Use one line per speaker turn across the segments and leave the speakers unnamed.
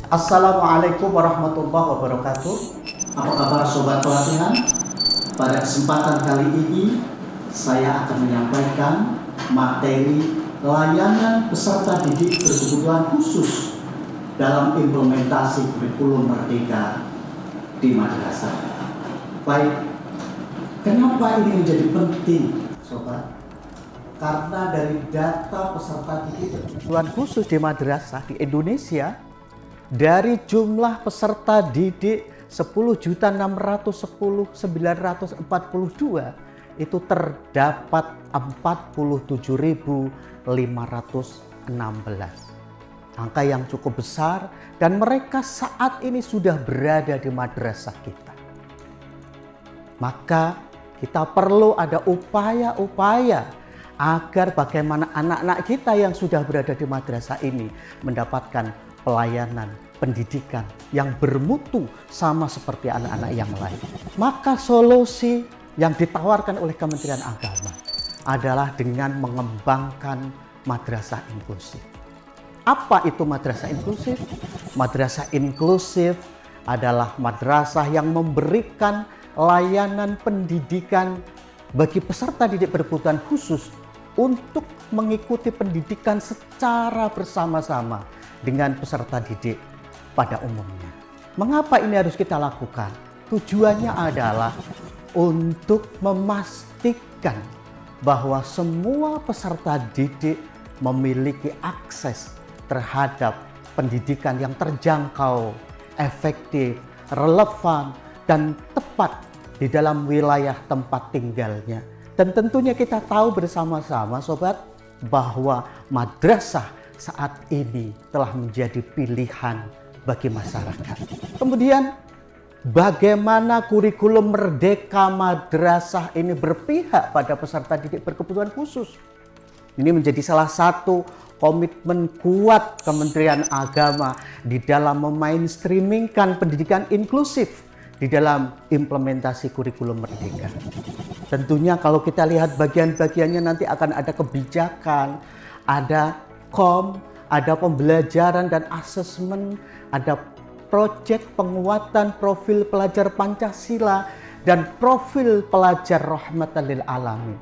Assalamualaikum warahmatullahi wabarakatuh. Apa kabar sobat pelatihan? Pada kesempatan kali ini saya akan menyampaikan materi layanan peserta didik berkebutuhan khusus dalam implementasi kurikulum merdeka di madrasah. Baik, kenapa ini menjadi penting, sobat? Karena dari data peserta didik berkebutuhan khusus di madrasah di Indonesia, dari jumlah peserta didik 10.610.942 itu terdapat 47.516. Angka yang cukup besar dan mereka saat ini sudah berada di madrasah kita. Maka kita perlu ada upaya-upaya agar bagaimana anak-anak kita yang sudah berada di madrasah ini mendapatkan pelayanan pendidikan yang bermutu sama seperti anak-anak yang lain. Maka solusi yang ditawarkan oleh Kementerian Agama adalah dengan mengembangkan madrasah inklusif. Apa itu madrasah inklusif? Madrasah inklusif adalah madrasah yang memberikan layanan pendidikan bagi peserta didik berkebutuhan khusus untuk mengikuti pendidikan secara bersama-sama dengan peserta didik pada umumnya. Mengapa ini harus kita lakukan? Tujuannya adalah untuk memastikan bahwa semua peserta didik memiliki akses terhadap pendidikan yang terjangkau, efektif, relevan, dan tepat di dalam wilayah tempat tinggalnya. Dan tentunya kita tahu bersama-sama, sobat, bahwa madrasah saat ini telah menjadi pilihan bagi masyarakat. Kemudian bagaimana kurikulum merdeka madrasah ini berpihak pada peserta didik berkebutuhan khusus. Ini menjadi salah satu komitmen kuat Kementerian Agama di dalam memainstreamingkan pendidikan inklusif di dalam implementasi kurikulum merdeka. Tentunya kalau kita lihat bagian-bagiannya nanti akan ada kebijakan, ada ada pembelajaran dan asesmen, ada proyek penguatan profil pelajar Pancasila dan profil pelajar rahmatan lil alamin.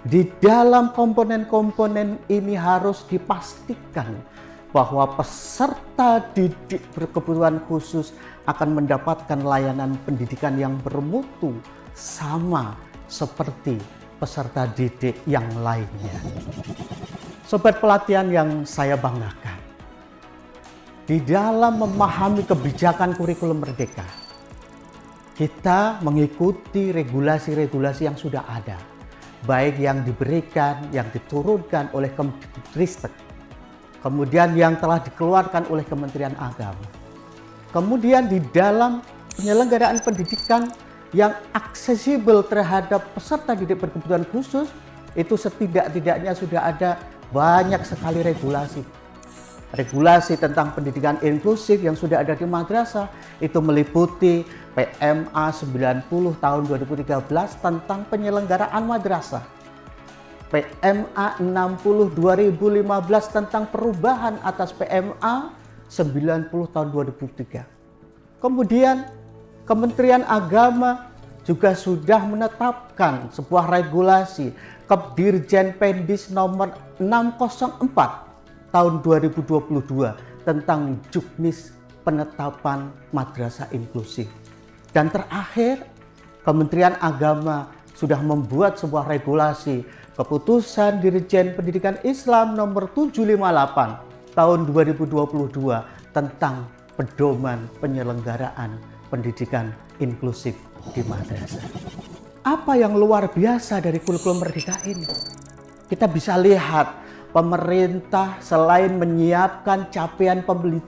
Di dalam komponen-komponen ini harus dipastikan bahwa peserta didik berkebutuhan khusus akan mendapatkan layanan pendidikan yang bermutu sama seperti peserta didik yang lainnya. Sobat pelatihan yang saya banggakan, di dalam memahami kebijakan kurikulum merdeka, kita mengikuti regulasi-regulasi yang sudah ada, baik yang diberikan, yang diturunkan oleh Kemdikbudristek, kemudian yang telah dikeluarkan oleh Kementerian Agama. Kemudian di dalam penyelenggaraan pendidikan yang aksesibel terhadap peserta didik berkebutuhan khusus, itu setidak-tidaknya sudah ada banyak sekali regulasi. Regulasi tentang pendidikan inklusif yang sudah ada di madrasah itu meliputi PMA 90 tahun 2013 tentang penyelenggaraan madrasah, PMA 60 2015 tentang perubahan atas PMA 90 tahun 2003. Kemudian Kementerian Agama juga sudah menetapkan sebuah regulasi Kepdirjen Pendis nomor 604 tahun 2022 tentang juknis penetapan madrasah inklusif. Dan terakhir, Kementerian Agama sudah membuat sebuah regulasi Keputusan Dirjen Pendidikan Islam nomor 758 tahun 2022 tentang pedoman penyelenggaraan pendidikan inklusif di madrasah. Apa yang luar biasa dari kurikulum merdeka ini? Kita bisa lihat pemerintah selain menyiapkan capaian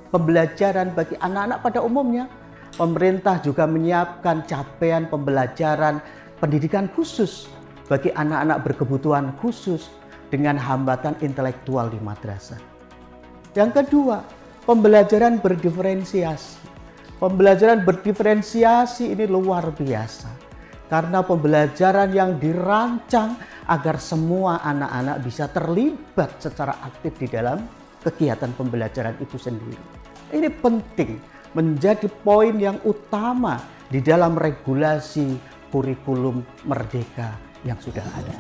pembelajaran bagi anak-anak pada umumnya, pemerintah juga menyiapkan capaian pembelajaran pendidikan khusus bagi anak-anak berkebutuhan khusus dengan hambatan intelektual di madrasah. Yang kedua, pembelajaran berdiferensiasi. Pembelajaran berdiferensiasi ini luar biasa. Karena pembelajaran yang dirancang agar semua anak-anak bisa terlibat secara aktif di dalam kegiatan pembelajaran itu sendiri. Ini penting menjadi poin yang utama di dalam regulasi kurikulum Merdeka yang sudah ada.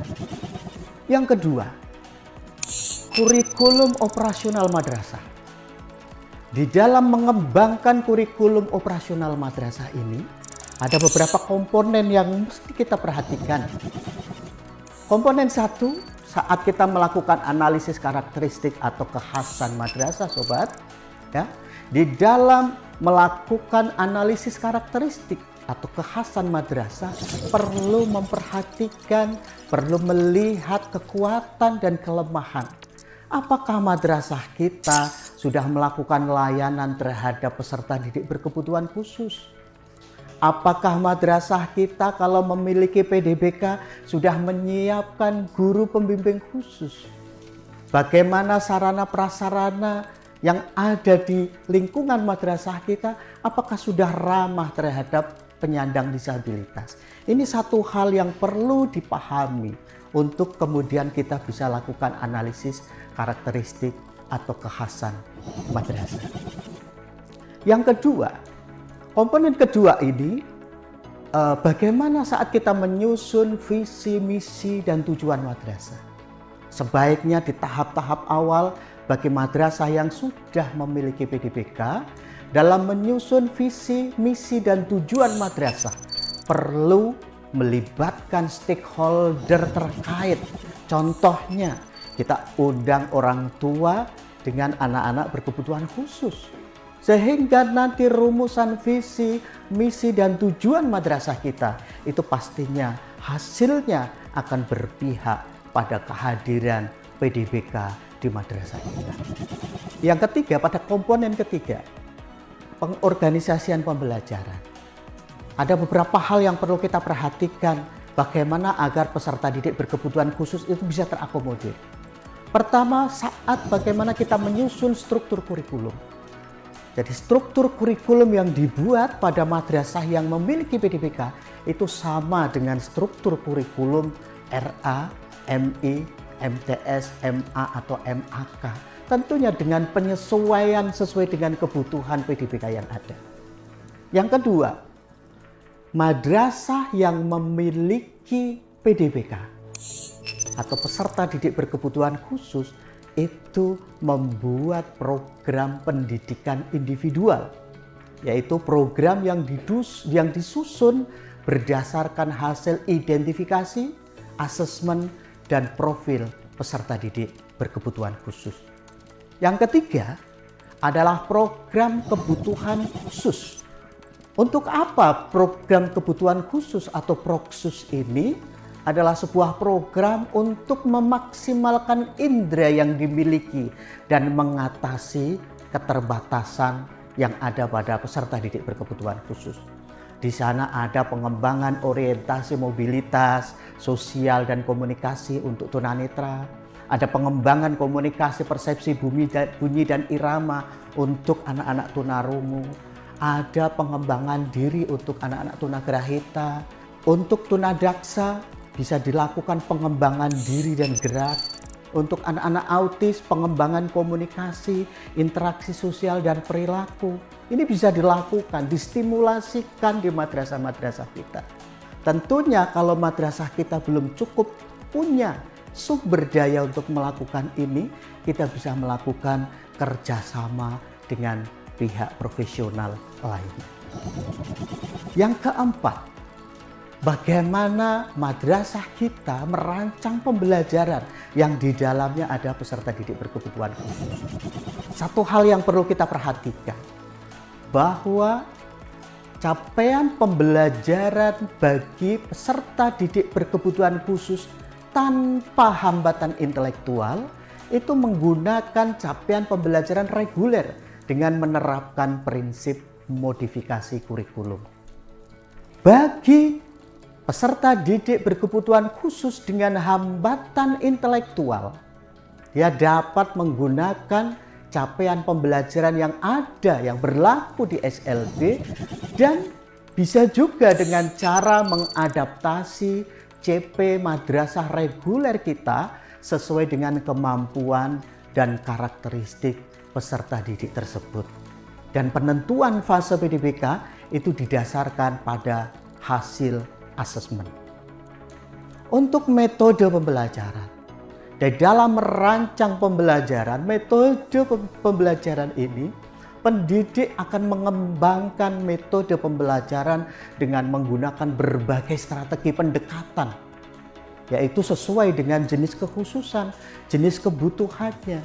Yang kedua, kurikulum operasional madrasah. Di dalam mengembangkan kurikulum operasional madrasah ini, ada beberapa komponen yang mesti kita perhatikan. Komponen satu, saat kita melakukan analisis karakteristik atau kekhasan madrasah, sobat, ya, di dalam melakukan analisis karakteristik atau kekhasan madrasah perlu memperhatikan, perlu melihat kekuatan dan kelemahan. Apakah madrasah kita sudah melakukan layanan terhadap peserta didik berkebutuhan khusus? Apakah madrasah kita kalau memiliki PDBK sudah menyiapkan guru pembimbing khusus? Bagaimana sarana prasarana yang ada di lingkungan madrasah kita, apakah sudah ramah terhadap penyandang disabilitas? Ini satu hal yang perlu dipahami untuk kemudian kita bisa lakukan analisis karakteristik atau kekhasan madrasah. Yang kedua, komponen kedua ini, bagaimana saat kita menyusun visi, misi, dan tujuan madrasah. Sebaiknya di tahap-tahap awal bagi madrasah yang sudah memiliki PDBK, dalam menyusun visi, misi, dan tujuan madrasah perlu melibatkan stakeholder terkait. Contohnya, kita undang orang tua dengan anak-anak berkebutuhan khusus. Sehingga nanti rumusan visi, misi, dan tujuan madrasah kita itu pastinya hasilnya akan berpihak pada kehadiran PDBK di madrasah kita. Yang ketiga, pada komponen ketiga, pengorganisasian pembelajaran. Ada beberapa hal yang perlu kita perhatikan bagaimana agar peserta didik berkebutuhan khusus itu bisa terakomodir. Pertama, saat bagaimana kita menyusun struktur kurikulum. Jadi struktur kurikulum yang dibuat pada madrasah yang memiliki PDBK itu sama dengan struktur kurikulum RA, MI, MTS, MA atau MAK. Tentunya dengan penyesuaian sesuai dengan kebutuhan PDBK yang ada. Yang kedua, madrasah yang memiliki PDBK atau peserta didik berkebutuhan khusus itu membuat program pendidikan individual, yaitu program yang disusun berdasarkan hasil identifikasi, asesmen, dan profil peserta didik berkebutuhan khusus. Yang ketiga adalah program kebutuhan khusus. Untuk apa program kebutuhan khusus atau PROKSUS ini? Adalah sebuah program untuk memaksimalkan indera yang dimiliki dan mengatasi keterbatasan yang ada pada peserta didik berkebutuhan khusus. Di sana ada pengembangan orientasi mobilitas, sosial, dan komunikasi untuk tunanetra. Ada pengembangan komunikasi persepsi bunyi dan irama untuk anak-anak tunarungu. Ada pengembangan diri untuk anak-anak tunagrahita. Untuk tunadaksa bisa dilakukan pengembangan diri dan gerak. Untuk anak-anak autis, pengembangan komunikasi, interaksi sosial, dan perilaku. Ini bisa dilakukan, distimulasikan di madrasah-madrasah kita. Tentunya kalau madrasah kita belum cukup punya sumber daya untuk melakukan ini, kita bisa melakukan kerjasama dengan pihak profesional lainnya. Yang keempat, bagaimana madrasah kita merancang pembelajaran yang di dalamnya ada peserta didik berkebutuhan khusus. Satu hal yang perlu kita perhatikan, bahwa capaian pembelajaran bagi peserta didik berkebutuhan khusus tanpa hambatan intelektual itu menggunakan capaian pembelajaran reguler dengan menerapkan prinsip modifikasi kurikulum. Bagi peserta didik berkebutuhan khusus dengan hambatan intelektual, dia dapat menggunakan capaian pembelajaran yang ada, yang berlaku di SLB, dan bisa juga dengan cara mengadaptasi CP madrasah reguler kita sesuai dengan kemampuan dan karakteristik peserta didik tersebut. Dan penentuan fase PDBK itu didasarkan pada hasil asesmen. Untuk metode pembelajaran, di dalam merancang pembelajaran, metode pembelajaran ini, pendidik akan mengembangkan metode pembelajaran dengan menggunakan berbagai strategi pendekatan, yaitu sesuai dengan jenis kekhususan, jenis kebutuhannya.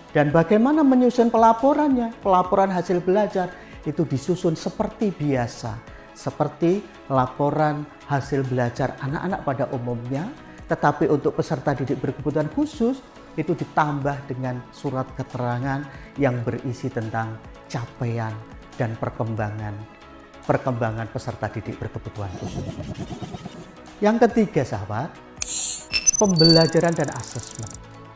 Dan bagaimana menyusun pelaporannya? Pelaporan hasil belajar itu disusun seperti biasa, seperti laporan hasil belajar anak-anak pada umumnya, tetapi untuk peserta didik berkebutuhan khusus itu ditambah dengan surat keterangan yang berisi tentang capaian dan perkembangan peserta didik berkebutuhan khusus. Yang ketiga, sahabat, pembelajaran dan asesmen.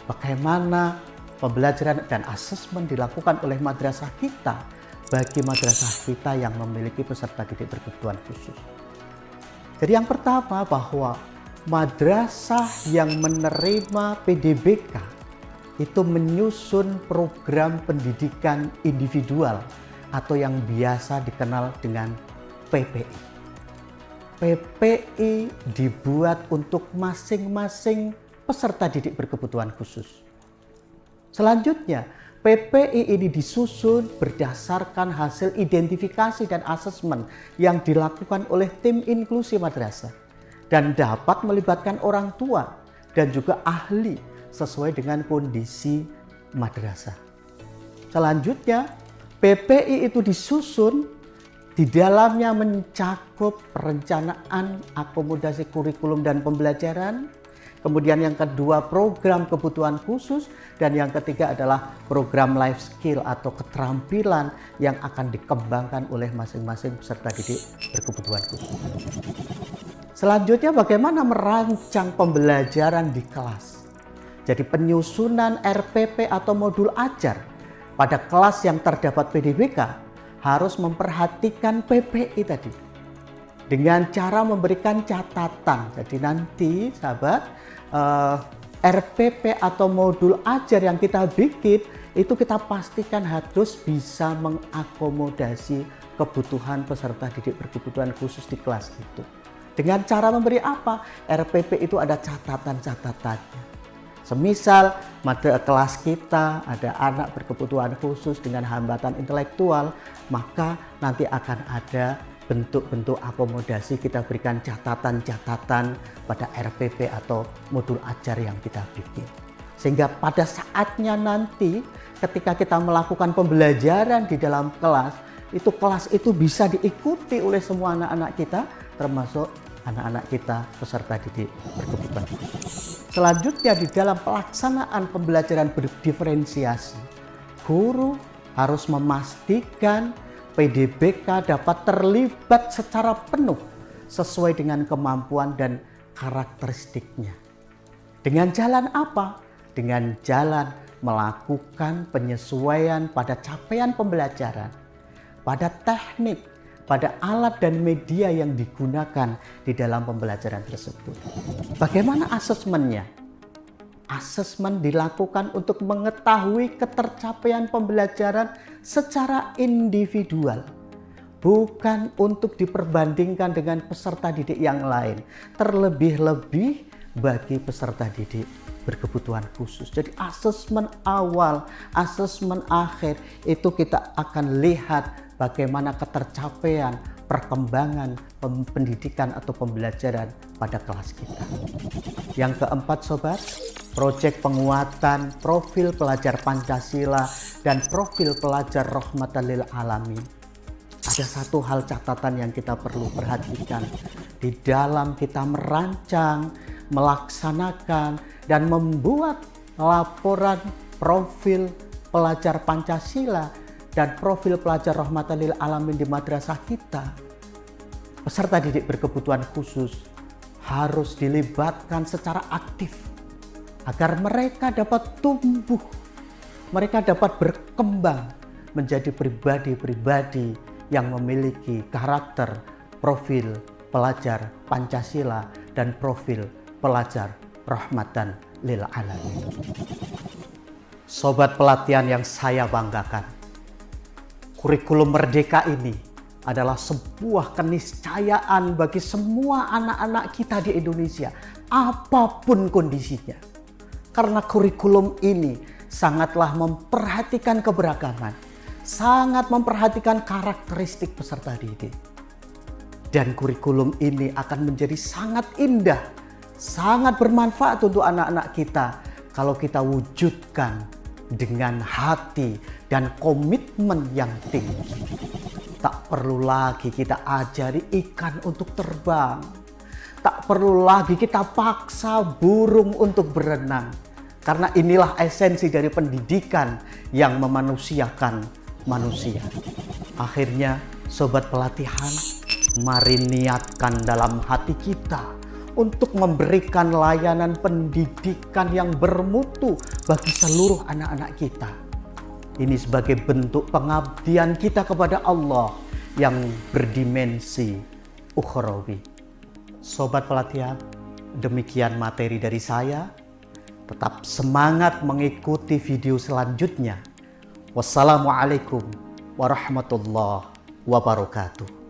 Bagaimana pembelajaran dan asesmen dilakukan oleh madrasah kita bagi madrasah kita yang memiliki peserta didik berkebutuhan khusus. Jadi yang pertama, bahwa madrasah yang menerima PDBK itu menyusun program pendidikan individual atau yang biasa dikenal dengan PPI. PPI dibuat untuk masing-masing peserta didik berkebutuhan khusus. Selanjutnya, PPI ini disusun berdasarkan hasil identifikasi dan asesmen yang dilakukan oleh tim inklusi madrasah dan dapat melibatkan orang tua dan juga ahli sesuai dengan kondisi madrasah. Selanjutnya, PPI itu disusun di dalamnya mencakup perencanaan akomodasi kurikulum dan pembelajaran. Kemudian yang kedua, program kebutuhan khusus, dan yang ketiga adalah program life skill atau keterampilan yang akan dikembangkan oleh masing-masing peserta didik berkebutuhan khusus. Selanjutnya, bagaimana merancang pembelajaran di kelas. Jadi penyusunan RPP atau modul ajar pada kelas yang terdapat PDBK harus memperhatikan PPI tadi dengan cara memberikan catatan. Jadi nanti, sahabat, RPP atau modul ajar yang kita bikin itu kita pastikan harus bisa mengakomodasi kebutuhan peserta didik berkebutuhan khusus di kelas itu. Dengan cara memberi apa? RPP itu ada catatan-catatannya. Semisal kelas kita ada anak berkebutuhan khusus dengan hambatan intelektual, maka nanti akan ada bentuk-bentuk akomodasi, kita berikan catatan-catatan pada RPP atau modul ajar yang kita bikin. Sehingga pada saatnya nanti ketika kita melakukan pembelajaran di dalam kelas itu bisa diikuti oleh semua anak-anak kita, termasuk anak-anak kita peserta didik berkebutuhan khusus. Selanjutnya, di dalam pelaksanaan pembelajaran berdiferensiasi, guru harus memastikan PDBK dapat terlibat secara penuh sesuai dengan kemampuan dan karakteristiknya. Dengan jalan apa? Dengan jalan melakukan penyesuaian pada capaian pembelajaran, pada teknik, pada alat dan media yang digunakan di dalam pembelajaran tersebut. Bagaimana asesmennya? Asesmen dilakukan untuk mengetahui ketercapaian pembelajaran secara individual, bukan untuk diperbandingkan dengan peserta didik yang lain, terlebih-lebih bagi peserta didik berkebutuhan khusus. Jadi asesmen awal, asesmen akhir itu kita akan lihat bagaimana ketercapaian perkembangan pendidikan atau pembelajaran pada kelas kita. Yang keempat, sobat, proyek penguatan profil pelajar Pancasila dan profil pelajar rahmatan lil alamin. Ada satu hal catatan yang kita perlu perhatikan di dalam kita merancang, melaksanakan, dan membuat laporan profil pelajar Pancasila dan profil pelajar rahmatan lil alamin di madrasah kita. Peserta didik berkebutuhan khusus harus dilibatkan secara aktif agar mereka dapat tumbuh, mereka dapat berkembang menjadi pribadi-pribadi yang memiliki karakter profil pelajar Pancasila dan profil pelajar rahmatan lil alamin. Sobat pelatihan yang saya banggakan,
Kurikulum Merdeka ini adalah sebuah keniscayaan bagi semua anak-anak kita di Indonesia, apapun kondisinya. Karena kurikulum ini sangatlah memperhatikan keberagaman, sangat memperhatikan karakteristik peserta didik. Dan kurikulum ini akan menjadi sangat indah, sangat bermanfaat untuk anak-anak kita kalau kita wujudkan dengan hati dan komitmen yang tinggi. Tak perlu lagi kita ajari ikan untuk terbang. Tak perlu lagi kita paksa burung untuk berenang. Karena inilah esensi dari pendidikan yang memanusiakan manusia. Akhirnya, sobat pelatihan, mari niatkan dalam hati kita untuk memberikan layanan pendidikan yang bermutu bagi seluruh anak-anak kita. Ini sebagai bentuk pengabdian kita kepada Allah yang berdimensi ukhrawi. Sobat pelatihan, demikian materi dari saya. Tetap semangat mengikuti video selanjutnya. Wassalamualaikum warahmatullahi wabarakatuh.